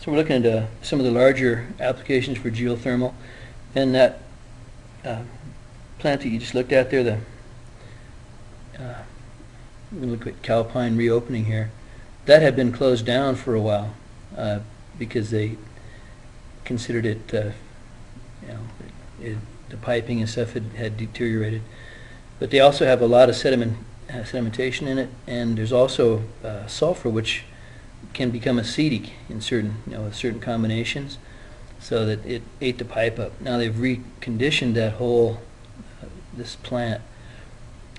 So we're looking at some of the larger applications for geothermal, and that plant that you just looked at there, we look at Calpine reopening here. That had been closed down for a while because they considered it, the piping and stuff had deteriorated. But they also have a lot of sedimentation in it, and there's also sulfur, which can become acidic in certain, with certain combinations, so that it ate the pipe up. Now they've reconditioned that whole this plant,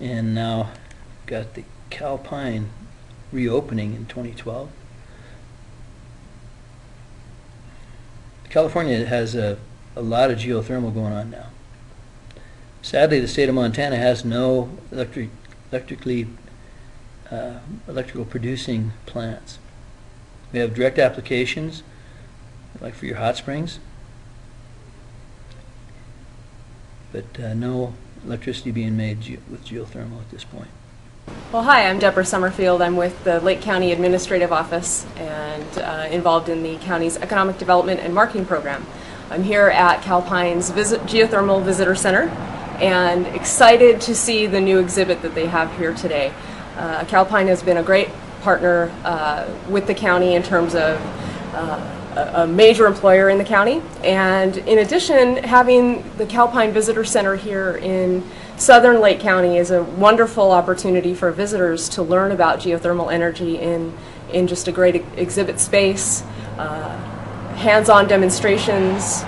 and now got the Calpine reopening in 2012. California has a lot of geothermal going on now. Sadly, the state of Montana has no electrical producing plants. We have direct applications, like for your hot springs, but no electricity being made with geothermal at this point. Well, hi, I'm Deborah Summerfield. I'm with the Lake County Administrative Office and involved in the county's Economic Development and Marketing Program. I'm here at Calpines Geothermal Visitor Center and excited to see the new exhibit that they have here today. Calpine has been a great partner with the county in terms of a major employer in the county, and in addition, having the Calpine Visitor Center here in southern Lake County is a wonderful opportunity for visitors to learn about geothermal energy in just a great exhibit space, hands-on demonstrations,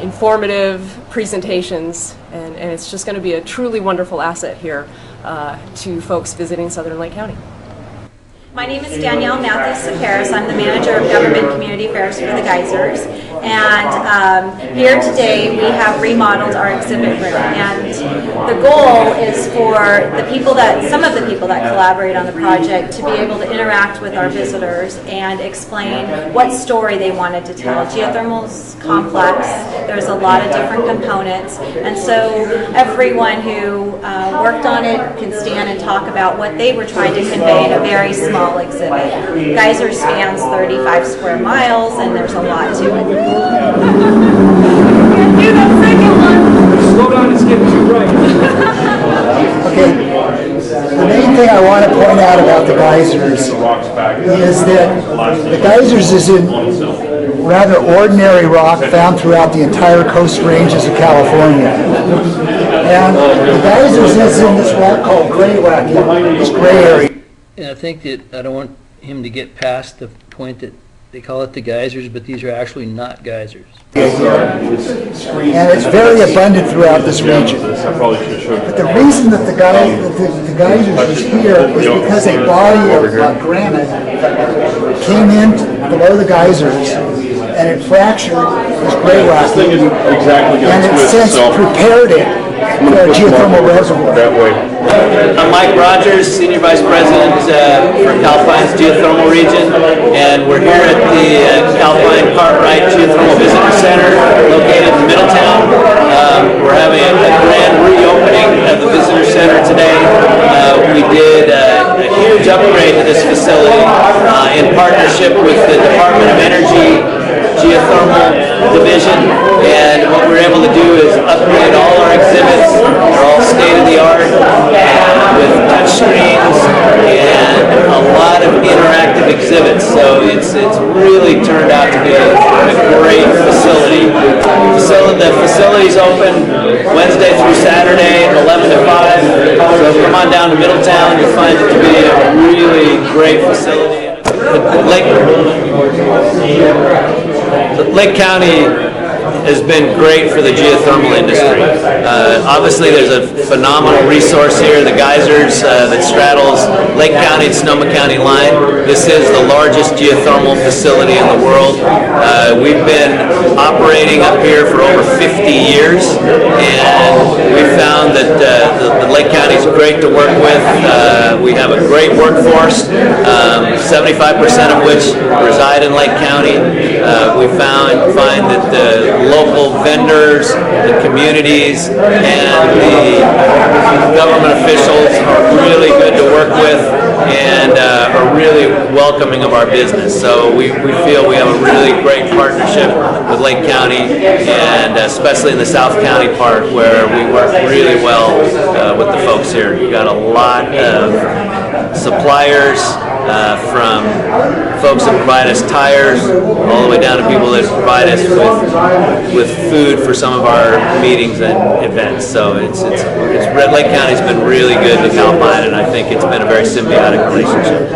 informative presentations, and it's just going to be a truly wonderful asset here to folks visiting southern Lake County. My name is Danielle Matthews-Saparis. I'm the Manager of Government Community Affairs for the Geysers. And here today we have remodeled our exhibit room. And the goal is for some of the people that collaborate on the project to be able to interact with our visitors and explain what story they wanted to tell. Geothermal's complex. There's a lot of different components. And so everyone who worked on it can stand and talk about what they were trying to convey in a very small exhibit. Geyser spans 35 square miles, and there's a lot to it. Do that second one. Slow down, it's getting too bright. Okay. The main thing I want to point out about the geysers is that the geysers is in rather ordinary rock found throughout the entire coast ranges of California. And the geysers is in this rock called gray wacky, this gray area. And I think that I don't want him to get past the point that they call it the geysers, but these are actually not geysers. And it's very abundant throughout this region. But the reason that the geysers is here is because a body of granite came in below the geysers and it fractured this gray rock, and it since prepared it for a geothermal reservoir. I'm Mike Rogers, Senior Vice President for Calpines Geothermal Region, and we're here at the Calpine Cartwright Geothermal Visitor Center located in Middletown. We're having a grand reopening of the Visitor Center today. We did a huge upgrade to this facility in partnership with the Department of Energy Geothermal Division, and what we're able to do is upgrade all our exhibits. They're all state-of-the-art with touch screens and a lot of interactive exhibits, so it's really turned out to be a great facility. The facility's open Wednesday through Saturday, 11 to 5, so come on down to Middletown. You'll find it to be a really great facility. Lake County has been great for the geothermal industry. Obviously there's a phenomenal resource here, the geysers that straddles Lake County and Sonoma County line. This is the largest geothermal facility in the world. We've been operating up here for over 50 years, and we found that the Lake County is great to work with. We have a great workforce, 75% of which reside in Lake County. We find that local vendors, the communities, and the government officials are really good to work with and are really welcoming of our business. So we feel we have a really great partnership with Lake County, and especially in the South County part where we work really well with the folks here. We've got a lot of suppliers, from folks that provide us tires all the way down to people that provide us with food for some of our meetings and events. So Red Lake County's been really good to Calpine, and I think it's been a very symbiotic relationship.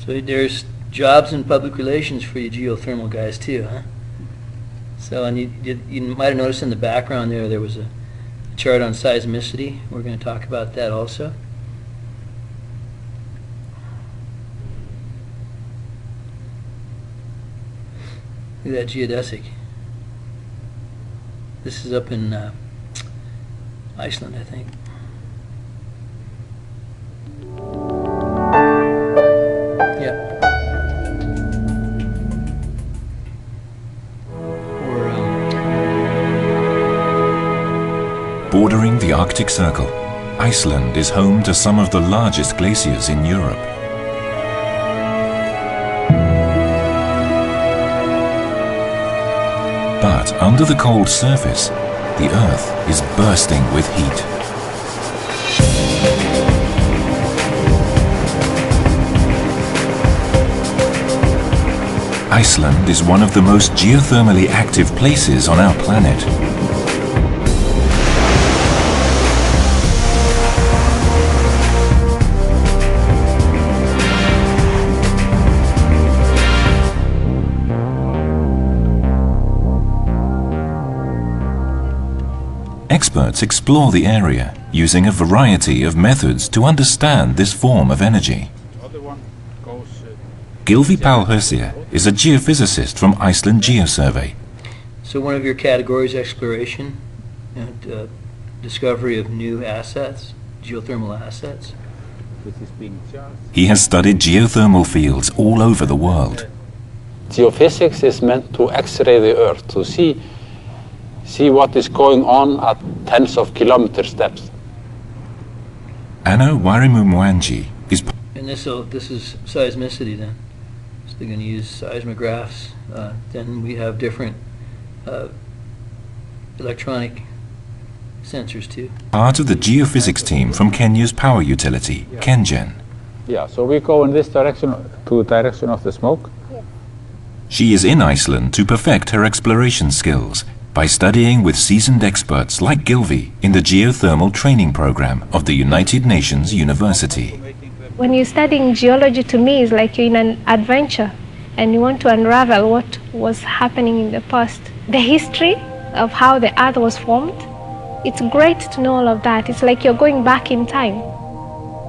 So there's jobs in public relations for you geothermal guys too, huh? So, and you might have noticed in the background there was a chart on seismicity. We're going to talk about that also. Look at that geodesic. This is up in Iceland, I think. Yeah. Bordering the Arctic Circle, Iceland is home to some of the largest glaciers in Europe. But under the cold surface, the Earth is bursting with heat. Iceland is one of the most geothermally active places on our planet. Experts explore the area using a variety of methods to understand this form of energy. Gylfi Pálhösir is a geophysicist from Iceland Geosurvey. So one of your categories, exploration, discovery of new assets, geothermal assets. He has studied geothermal fields all over the world. Geophysics is meant to X-ray the Earth, to see what is going on at tens of kilometers depth. Anna Warimumwanji is... And this is seismicity then. So they're going to use seismographs. Then we have different electronic sensors too. Part of the geophysics team from Kenya's power utility, KenGen. Yeah, so we go in this direction, to the direction of the smoke. She is in Iceland to perfect her exploration skills by studying with seasoned experts like Gylfi in the geothermal training program of the United Nations University. When you're studying geology, to me, it's like you're in an adventure and you want to unravel what was happening in the past. The history of how the earth was formed, it's great to know all of that. It's like you're going back in time,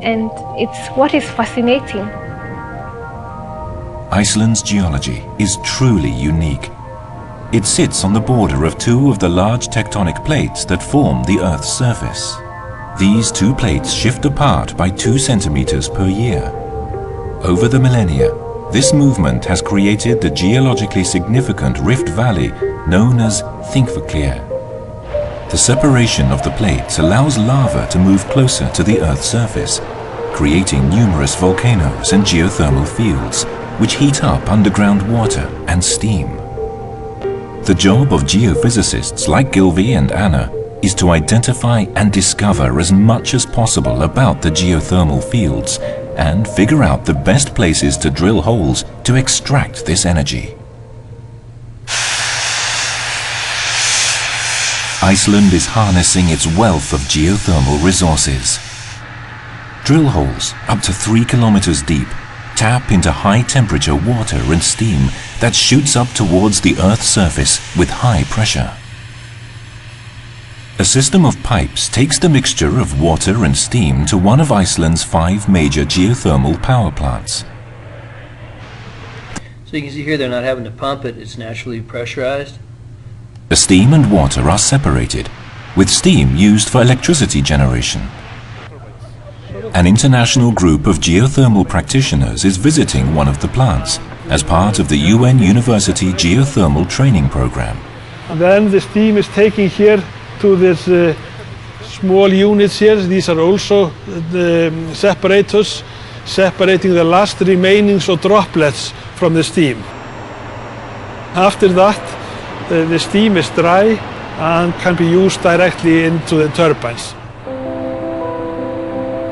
and it's what is fascinating. Iceland's geology is truly unique. It sits on the border of two of the large tectonic plates that form the Earth's surface. These two plates shift apart by 2 centimeters per year. Over the millennia, this movement has created the geologically significant rift valley known as Þingvellir. The separation of the plates allows lava to move closer to the Earth's surface, creating numerous volcanoes and geothermal fields, which heat up underground water and steam. The job of geophysicists like Gylfi and Anna is to identify and discover as much as possible about the geothermal fields and figure out the best places to drill holes to extract this energy. Iceland is harnessing its wealth of geothermal resources. Drill holes up to 3 kilometers deep tap into high-temperature water and steam that shoots up towards the Earth's surface with high pressure. A system of pipes takes the mixture of water and steam to one of Iceland's 5 major geothermal power plants. So you can see here they're not having to pump it, it's naturally pressurized. The steam and water are separated, with steam used for electricity generation. An international group of geothermal practitioners is visiting one of the plants as part of the UN University Geothermal Training Program. And then the steam is taken here to this small units here. These are also the separators, separating the last remainings of droplets from the steam. After that, the steam is dry and can be used directly into the turbines.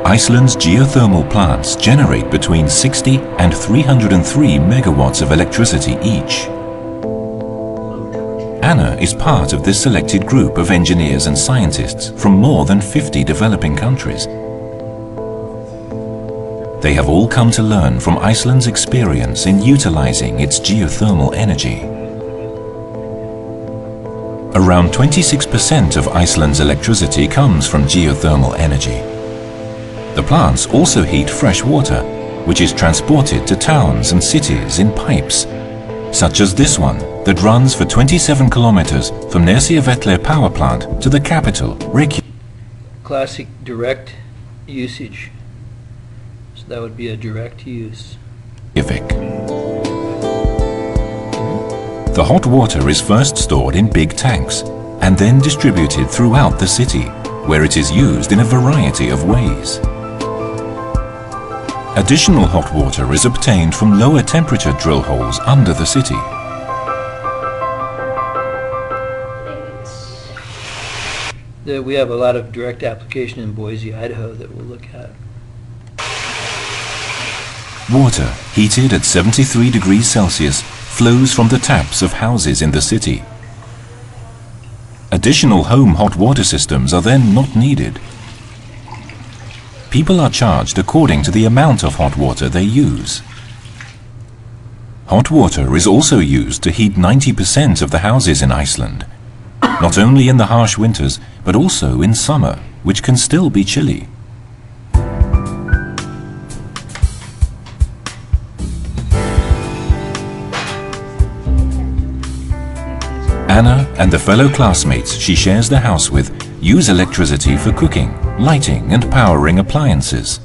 Iceland's geothermal plants generate between 60 and 303 megawatts of electricity each. Anna is part of this selected group of engineers and scientists from more than 50 developing countries. They have all come to learn from Iceland's experience in utilizing its geothermal energy. Around 26% of Iceland's electricity comes from geothermal energy. The plants also heat fresh water, which is transported to towns and cities in pipes, such as this one that runs for 27 kilometers from Nesjavellir power plant to the capital, Reykjavik. Classic direct usage. So that would be a direct use. The hot water is first stored in big tanks and then distributed throughout the city, where it is used in a variety of ways. Additional hot water is obtained from lower temperature drill holes under the city. We have a lot of direct application in Boise, Idaho that we'll look at. Water, heated at 73 degrees Celsius, flows from the taps of houses in the city. Additional home hot water systems are then not needed. People are charged according to the amount of hot water they use. Hot water is also used to heat 90% of the houses in Iceland, not only in the harsh winters, but also in summer, which can still be chilly. Anna and the fellow classmates she shares the house with use electricity for cooking, lighting and powering appliances.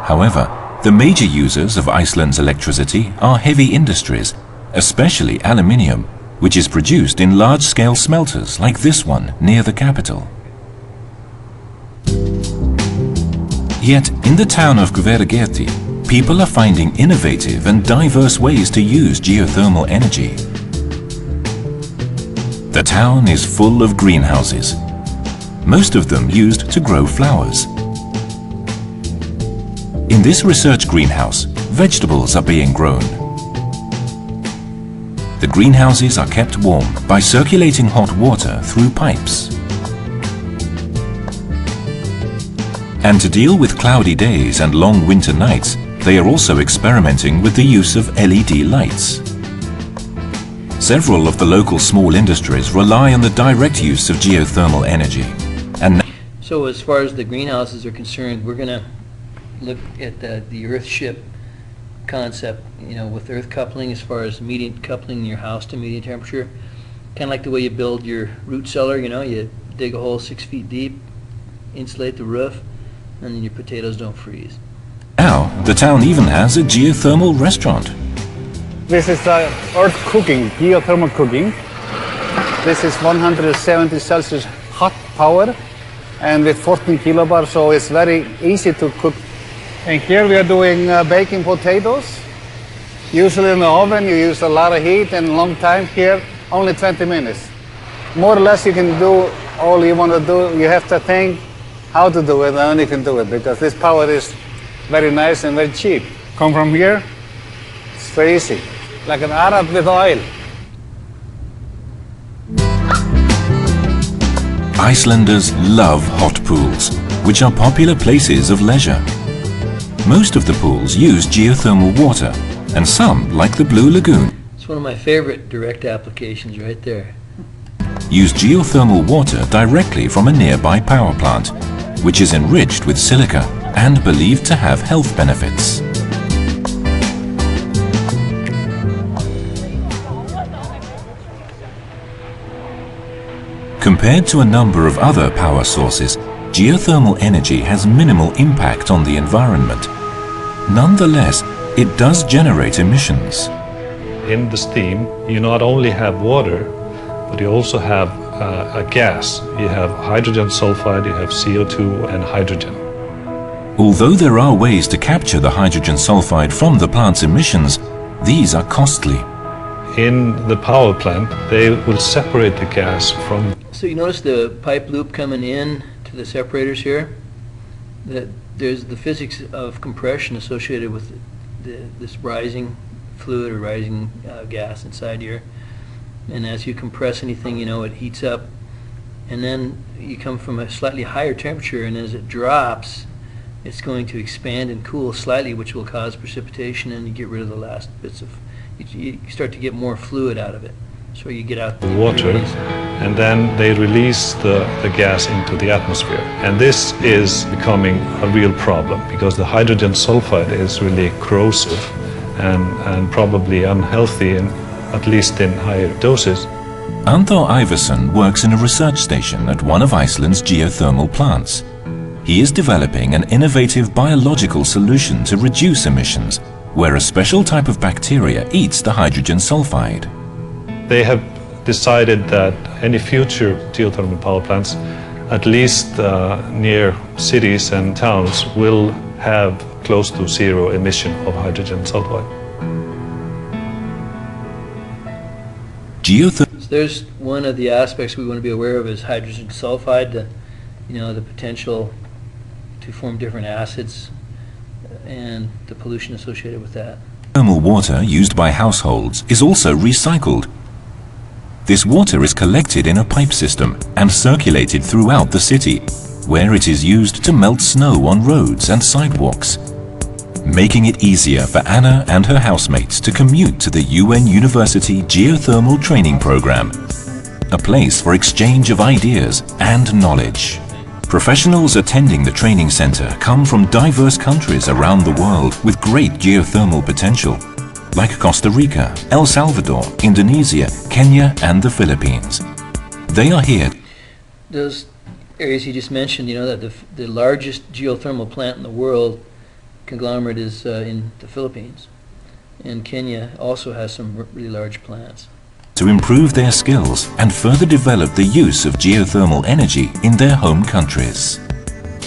However, the major users of Iceland's electricity are heavy industries, especially aluminium, which is produced in large-scale smelters like this one near the capital. Yet, in the town of Hveragerði, people are finding innovative and diverse ways to use geothermal energy. The town is full of greenhouses, most of them used to grow flowers. In this research greenhouse, vegetables are being grown. The greenhouses are kept warm by circulating hot water through pipes. And to deal with cloudy days and long winter nights, they are also experimenting with the use of LED lights. Several of the local small industries rely on the direct use of geothermal energy. So as far as the greenhouses are concerned, we're going to look at the earth ship concept, you know, with earth coupling as far as median coupling your house to median temperature. Kind of like the way you build your root cellar, you know, you dig a hole 6 feet deep, insulate the roof, and then your potatoes don't freeze. Now, the town even has a geothermal restaurant. This is earth cooking, geothermal cooking. This is 170 Celsius hot power and with 14 kilobars, so it's very easy to cook. And here we are doing baking potatoes. Usually in the oven you use a lot of heat and long time. Here only 20 minutes. More or less you can do all you want to do. You have to think how to do it and then you can do it, because this power is very nice and very cheap. Come from here, it's very easy. Like an Arab with oil. Icelanders love hot pools, which are popular places of leisure. Most of the pools use geothermal water, and some, like the Blue Lagoon, It's one of my favorite direct applications right there. use geothermal water directly from a nearby power plant, which is enriched with silica and believed to have health benefits. Compared to a number of other power sources, geothermal energy has minimal impact on the environment. Nonetheless, it does generate emissions. In the steam, you not only have water, but you also have a gas. You have hydrogen sulfide, you have CO2 and hydrogen. Although there are ways to capture the hydrogen sulfide from the plant's emissions, these are costly. In the power plant, they will separate the gas from... So you notice the pipe loop coming in to the separators here? That there's the physics of compression associated with this rising fluid or rising gas inside here. And as you compress anything, you know, it heats up. And then you come from a slightly higher temperature, and as it drops, it's going to expand and cool slightly, which will cause precipitation, and you get rid of the last bits of, you start to get more fluid out of it. So you get out the water, and then they release the gas into the atmosphere. And this is becoming a real problem, because the hydrogen sulfide is really corrosive and probably unhealthy, at least in higher doses. Anthor Iverson works in a research station at one of Iceland's geothermal plants. He is developing an innovative biological solution to reduce emissions, where a special type of bacteria eats the hydrogen sulfide. They have decided that any future geothermal power plants, at least near cities and towns, will have close to zero emission of hydrogen sulfide. So there's one of the aspects we want to be aware of is hydrogen sulfide, the potential to form different acids and the pollution associated with that. Thermal water used by households is also recycled. This water is collected in a pipe system and circulated throughout the city, where it is used to melt snow on roads and sidewalks, making it easier for Anna and her housemates to commute to the UN University Geothermal Training Program, a place for exchange of ideas and knowledge. Professionals attending the training center come from diverse countries around the world with great geothermal potential, like Costa Rica, El Salvador, Indonesia, Kenya, and the Philippines. They are here. Those areas you just mentioned, that the largest geothermal plant in the world conglomerate is in the Philippines, and Kenya also has some really large plants. To improve their skills and further develop the use of geothermal energy in their home countries.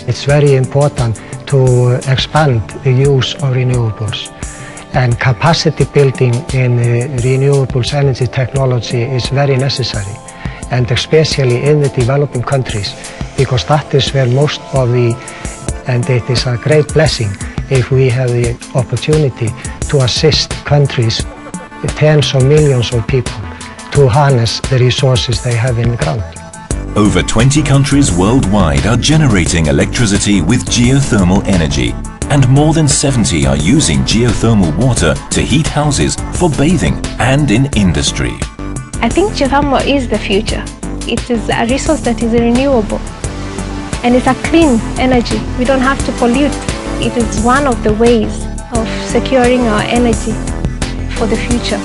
It's very important to expand the use of renewables, and capacity building in renewables energy technology is very necessary, and especially in the developing countries, because that is where most of and it is a great blessing if we have the opportunity to assist countries, tens of millions of people, to harness the resources they have in the ground. Over 20 countries worldwide are generating electricity with geothermal energy, and more than 70 are using geothermal water to heat houses, for bathing and in industry. I think geothermal is the future. It is a resource that is renewable, and it's a clean energy. We don't have to pollute. It is one of the ways of securing our energy for the future.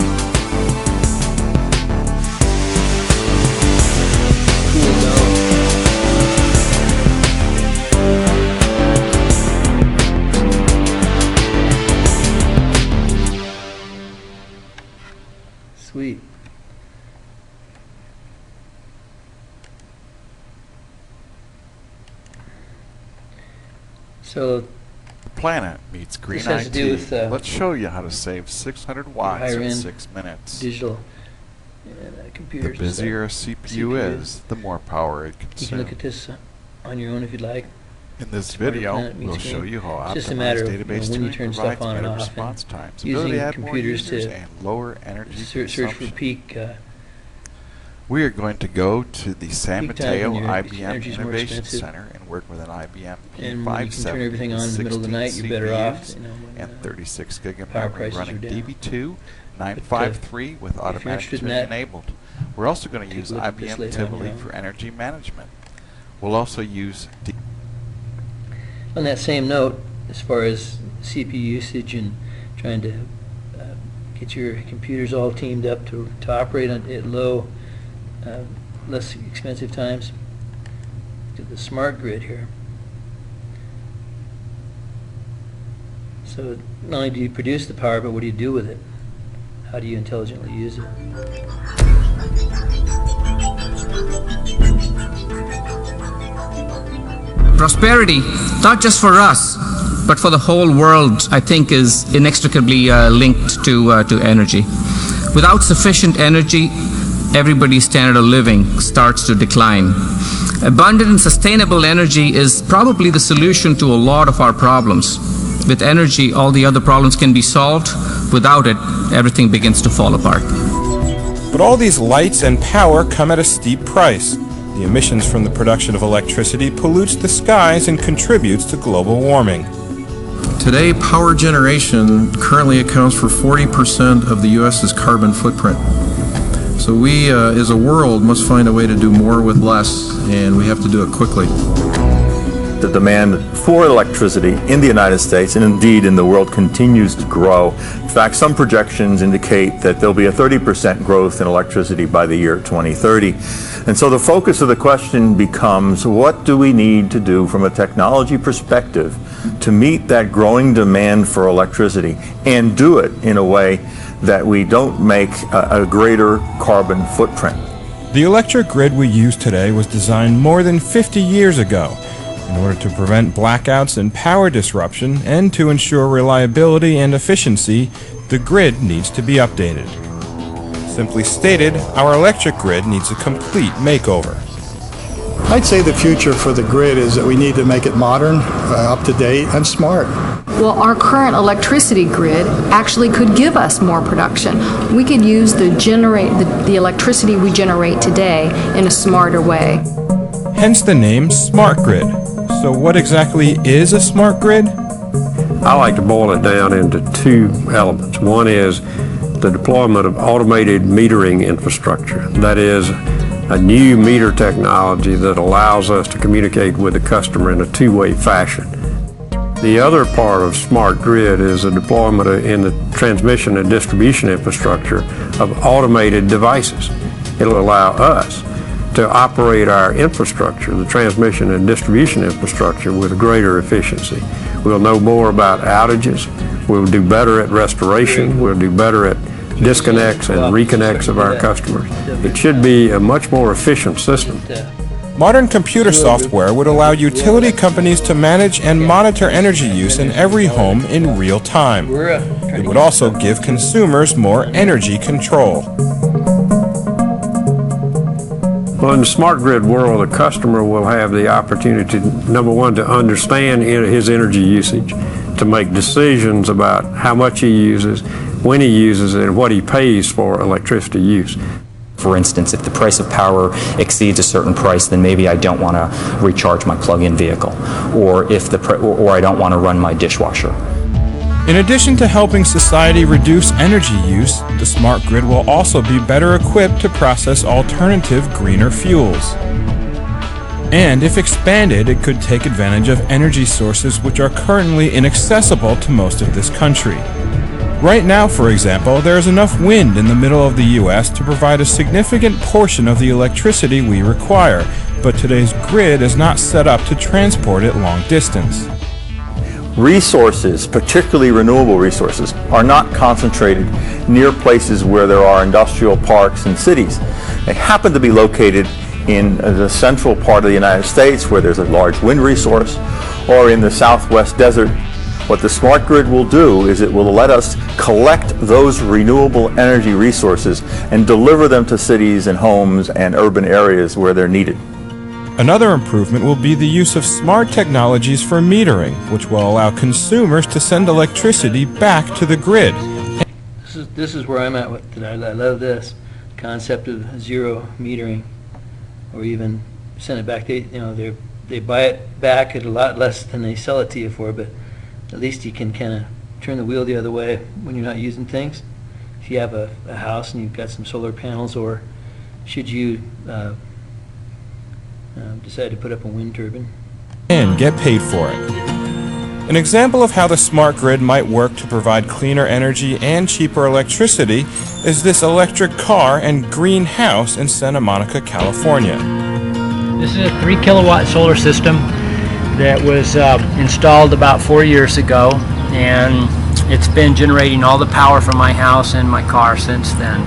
Sweet. So planet meets green this has IT. to do with, Let's show you how to save 600 watts in 6 minutes. Digital computers. The busier a CPU is, the more power it consumes. You can look at this on your own if you'd like. In this video, we'll show you how optimized database when you tuning turn stuff provides on and better off, response times, using ability to add more computers users, to and lower energy search consumption. for peak. We are going to go to the San Peak time Mateo when your IBM energy's more Innovation expensive. Center and work with an IBM And when you can turn P570 everything on in the middle of the night, you're better off. and 36 gig of power memory prices running are down. DB2 953 with automatic interested in tuning that, enabled. We're also going to use look at this IBM later on, Tivoli you know. for energy management. We'll also use On that same note, as far as CPU usage and trying to get your computers all teamed up to operate at low, less expensive times, to the smart grid here. So not only do you produce the power, but what do you do with it? How do you intelligently use it? Prosperity, not just for us, but for the whole world, I think is inextricably linked to energy. Without sufficient energy, everybody's standard of living starts to decline. Abundant and sustainable energy is probably the solution to a lot of our problems. With energy, all the other problems can be solved. Without it, everything begins to fall apart. But all these lights and power come at a steep price. The emissions from the production of electricity pollutes the skies and contributes to global warming. Today, power generation currently accounts for 40% of the U.S.'s carbon footprint. So we, as a world, must find a way to do more with less, and we have to do it quickly. The demand for electricity in the United States and indeed in the world continues to grow. In fact, some projections indicate that there'll be a 30% growth in electricity by the year 2030. And so the focus of the question becomes, what do we need to do from a technology perspective to meet that growing demand for electricity and do it in a way that we don't make a greater carbon footprint? The electric grid we use today was designed more than 50 years ago in order to prevent blackouts and power disruption and to ensure reliability and efficiency. The grid needs to be updated. Simply stated, our electric grid needs a complete makeover. I'd say the future for the grid is that we need to make it modern, up to date, and smart. Well, our current electricity grid actually could give us more production. We could use the electricity we generate today in a smarter way. Hence the name Smart Grid. So what exactly is a smart grid? I like to boil it down into two elements. One is the deployment of automated metering infrastructure. That is a new meter technology that allows us to communicate with the customer in a two-way fashion. The other part of smart grid is the deployment in the transmission and distribution infrastructure of automated devices. It'll allow us to operate our infrastructure, the transmission and distribution infrastructure, with greater efficiency. We'll know more about outages. We'll do better at restoration. We'll do better at disconnects and reconnects of our customers. It should be a much more efficient system. Modern computer software would allow utility companies to manage and monitor energy use in every home in real time. It would also give consumers more energy control. Well, in the smart grid world, the customer will have the opportunity, number one, to understand his energy usage, to make decisions about how much he uses, when he uses it, and what he pays for electricity use. For instance, if the price of power exceeds a certain price, then maybe I don't want to recharge my plug-in vehicle, or I don't want to run my dishwasher. In addition to helping society reduce energy use, the smart grid will also be better equipped to process alternative, greener fuels. And if expanded, it could take advantage of energy sources which are currently inaccessible to most of this country. Right now, for example, there is enough wind in the middle of the U.S. to provide a significant portion of the electricity we require, but today's grid is not set up to transport it long distance. Resources, particularly renewable resources, are not concentrated near places where there are industrial parks and cities. They happen to be located in the central part of the United States where there's a large wind resource, or in the southwest desert. What the smart grid will do is it will let us collect those renewable energy resources and deliver them to cities and homes and urban areas where they're needed. Another improvement will be the use of smart technologies for metering, which will allow consumers to send electricity back to the grid. This is where I'm at with it. I love this concept of zero metering, or even send it back. They buy it back at a lot less than they sell it to you for, but at least you can kind of turn the wheel the other way when you're not using things. If you have a house and you've got some solar panels, or should you decide to put up a wind turbine, and get paid for it. An example of how the smart grid might work to provide cleaner energy and cheaper electricity is this electric car and greenhouse in Santa Monica, California. This is a 3 kilowatt solar system that was installed about 4 years ago. and it's been generating all the power from my house and my car since then.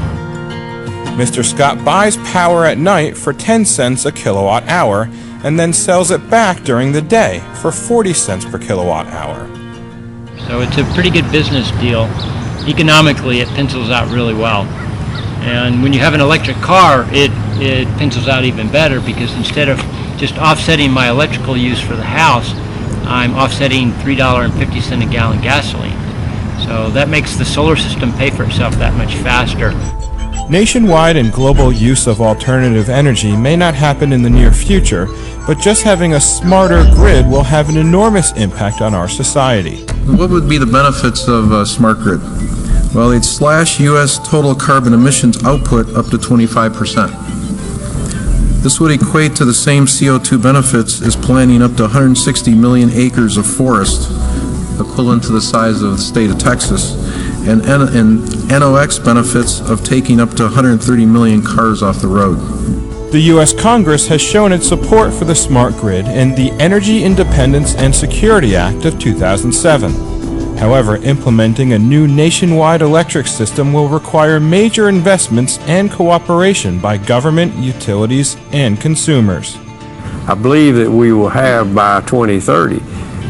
Mr. Scott buys power at night for 10 cents a kilowatt hour and then sells it back during the day for 40 cents per kilowatt hour. So it's a pretty good business deal. Economically, it pencils out really well. And when you have an electric car, it pencils out even better, because instead of just offsetting my electrical use for the house, I'm offsetting $3.50 a gallon gasoline. So that makes the solar system pay for itself that much faster. Nationwide and global use of alternative energy may not happen in the near future, but just having a smarter grid will have an enormous impact on our society. What would be the benefits of a smart grid? Well, it'd slash U.S. total carbon emissions output up to 25%. This would equate to the same CO2 benefits as planting up to 160 million acres of forest, equivalent to the size of the state of Texas, and NOx benefits of taking up to 130 million cars off the road. The U.S. Congress has shown its support for the smart grid in the Energy Independence and Security Act of 2007. However, implementing a new nationwide electric system will require major investments and cooperation by government, utilities, and consumers. I believe that we will have by 2030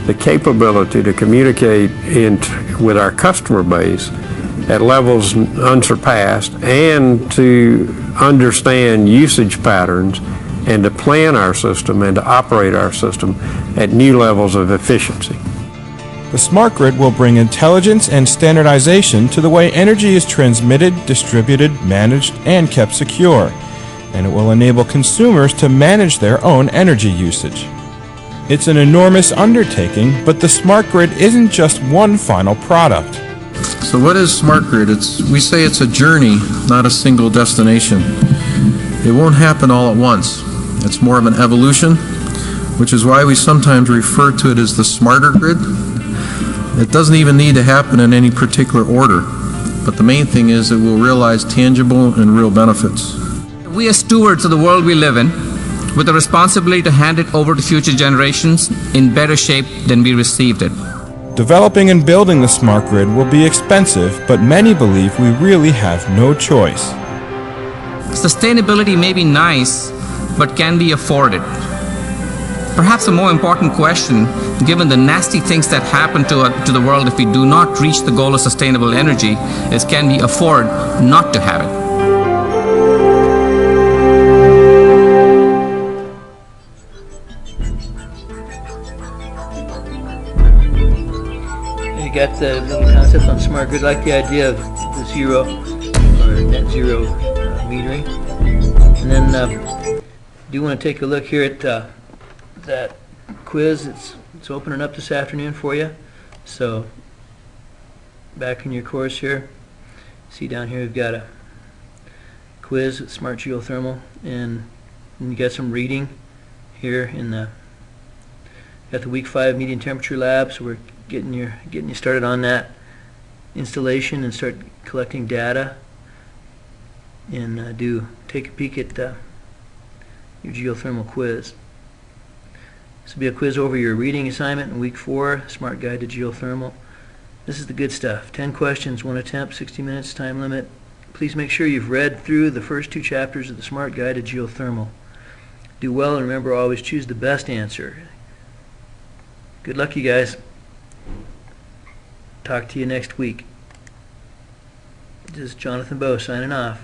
the capability to communicate with our customer base at levels unsurpassed, and to understand usage patterns, and to plan our system and to operate our system at new levels of efficiency. The smart grid will bring intelligence and standardization to the way energy is transmitted, distributed, managed, and kept secure, and it will enable consumers to manage their own energy usage. It's an enormous undertaking, but the smart grid isn't just one final product. So what is smart grid? We say it's a journey, not a single destination. It won't happen all at once. It's more of an evolution, which is why we sometimes refer to it as the smarter grid. It doesn't even need to happen in any particular order, but the main thing is it will realize tangible and real benefits. We are stewards of the world we live in, with the responsibility to hand it over to future generations in better shape than we received it. Developing and building the smart grid will be expensive, but many believe we really have no choice. Sustainability may be nice, but can be afforded. Perhaps a more important question, given the nasty things that happen to the world if we do not reach the goal of sustainable energy, is can we afford not to have it? You got the little concept on smart grid. I like the idea of the zero or net zero metering. And then do you want to take a look here at that quiz? It's opening up this afternoon for you. So back in your course here, see down here we've got a quiz at Smart Geothermal, and you got some reading here in the week 5 medium temperature lab. So we're getting you started on that installation and start collecting data, and take a peek at your geothermal quiz. This will be a quiz over your reading assignment in week 4, Smart Guide to Geothermal. This is the good stuff. 10 questions, 1 attempt, 60 minutes time limit. Please make sure you've read through the first 2 chapters of the Smart Guide to Geothermal. Do well, and remember, always choose the best answer. Good luck, you guys. Talk to you next week. This is Jonathan Bowe signing off.